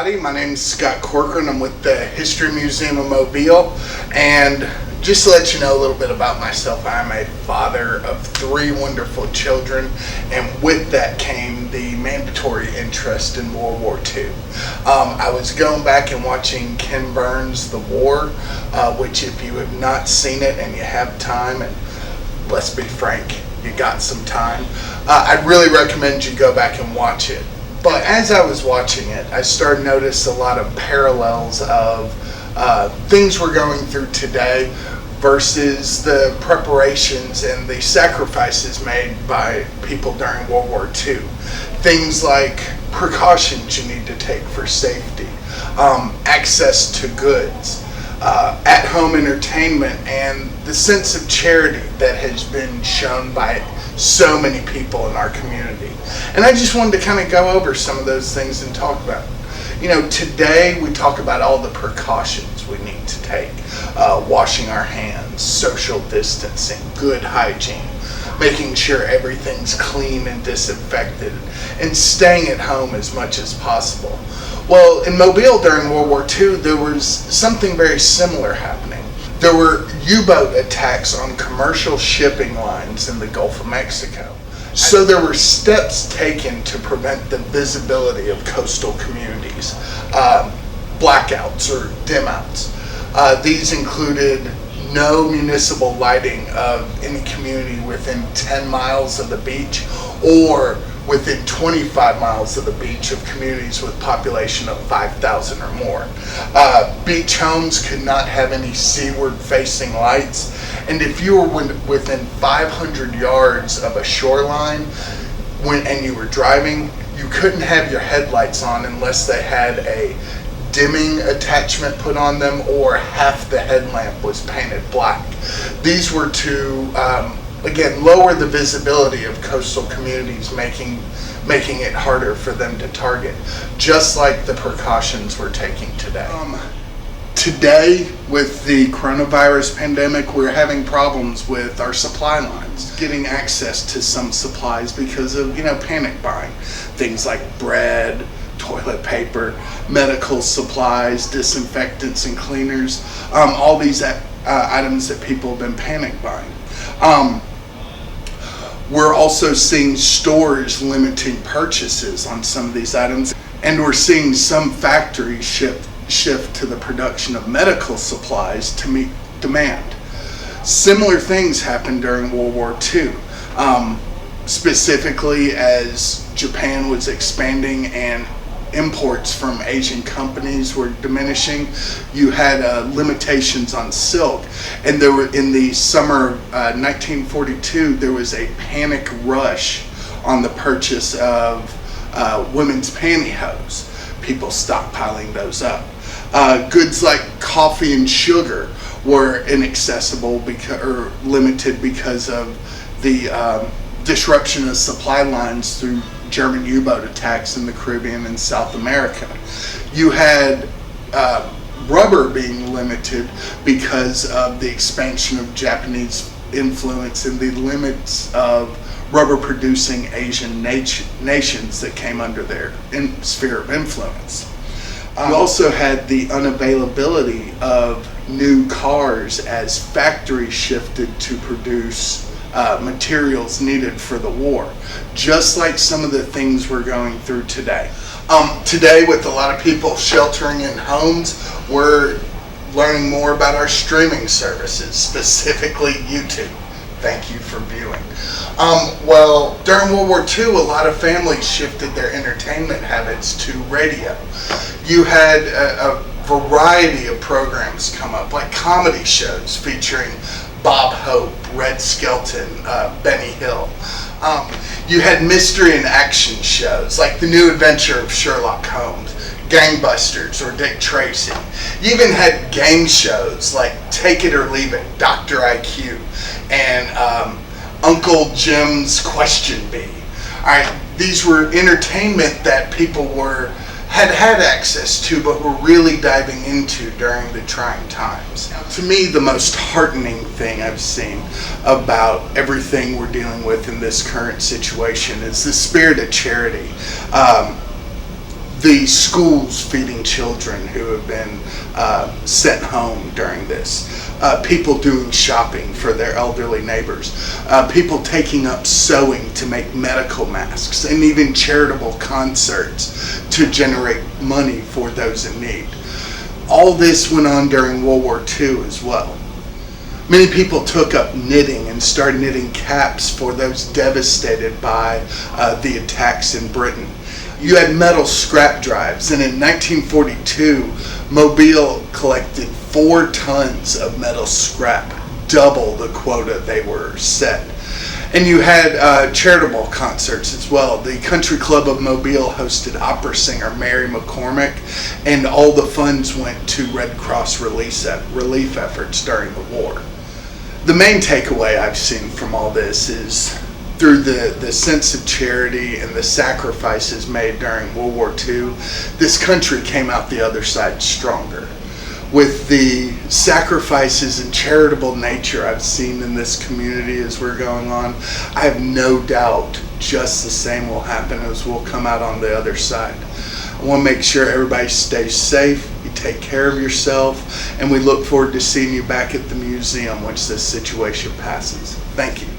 everybody. My name is Scott Corcoran. I'm with the History Museum of Mobile, and just to let you know a little bit about myself, I'm a father of 3 wonderful children, and with that came the mandatory interest in World War II. I was going back and watching Ken Burns' The War, which if you have not seen it and you have time, and let's be frank, you got some time, I'd really recommend you go back and watch it. But as I was watching it, I started to notice a lot of parallels of things we're going through today versus the preparations and the sacrifices made by people during World War II. Things like precautions you need to take for safety, access to goods, at-home entertainment, and the sense of charity that has been shown by so many people in our community. And I just wanted to kind of go over some of those things and talk about it. You know, today we talk about all the precautions we need to take. Washing our hands, social distancing, good hygiene, making sure everything's clean and disinfected, and staying at home as much as possible. Well, in Mobile during World War II, there was something very similar happening. There were U-boat attacks on commercial shipping lines in the Gulf of Mexico. So there were steps taken to prevent the visibility of coastal communities, blackouts or dim-outs. These included no municipal lighting of any community within 10 miles of the beach or within 25 miles of the beach of communities with population of 5,000 or more. Beach homes could not have any seaward facing lights, and if you were within 500 yards of a shoreline and you were driving, you couldn't have your headlights on unless they had a dimming attachment put on them or half the headlamp was painted black. These were to again, lower the visibility of coastal communities, making it harder for them to target, just like the precautions we're taking today. Today, with the coronavirus pandemic, we're having problems with our supply lines, getting access to some supplies because of, panic buying. Things like bread, toilet paper, medical supplies, disinfectants and cleaners, all these items that people have been panic buying. We're also seeing stores limiting purchases on some of these items, and we're seeing some factories shift to the production of medical supplies to meet demand. Similar things happened during World War II, specifically as Japan was expanding and imports from Asian companies were diminishing. You had limitations on silk, and there were, in the summer of 1942, there was a panic rush on the purchase of women's pantyhose. People stockpiling those up. Goods like coffee and sugar were inaccessible or limited because of the disruption of supply lines through German U-boat attacks in the Caribbean and South America. You had rubber being limited because of the expansion of Japanese influence and the limits of rubber producing Asian nations that came under their sphere of influence. You also had the unavailability of new cars as factories shifted to produce materials needed for the war, just like some of the things we're going through today. Today, with a lot of people sheltering in homes, we're learning more about our streaming services, specifically YouTube. Thank you for viewing. Well, during World War II, a lot of families shifted their entertainment habits to radio. You had a variety of programs come up, like comedy shows featuring Bob Hope, Red Skelton, Benny Hill. You had mystery and action shows like The New Adventure of Sherlock Holmes, Gangbusters, or Dick Tracy. You even had game shows like Take It or Leave It, Dr. IQ, and Uncle Jim's Question Bee. Alright, these were entertainment that people had access to, but were really diving into during the trying times. Now, to me, the most heartening thing I've seen about everything we're dealing with in this current situation is the spirit of charity. the schools feeding children who have been sent home during this, people doing shopping for their elderly neighbors, people taking up sewing to make medical masks, and even charitable concerts to generate money for those in need. All this went on during World War II as well. Many people took up knitting and started knitting caps for those devastated by the attacks in Britain. You had metal scrap drives, and in 1942, Mobile collected 4 tons of metal scrap, double the quota they were set. And you had charitable concerts as well. The Country Club of Mobile hosted opera singer Mary McCormick, and all the funds went to Red Cross relief efforts during the war. The main takeaway I've seen from all this is through the sense of charity and the sacrifices made during World War II, this country came out the other side stronger. With the sacrifices and charitable nature I've seen in this community as we're going on, I have no doubt just the same will happen as we'll come out on the other side. I want to make sure everybody stays safe, you take care of yourself, and we look forward to seeing you back at the museum once this situation passes. Thank you.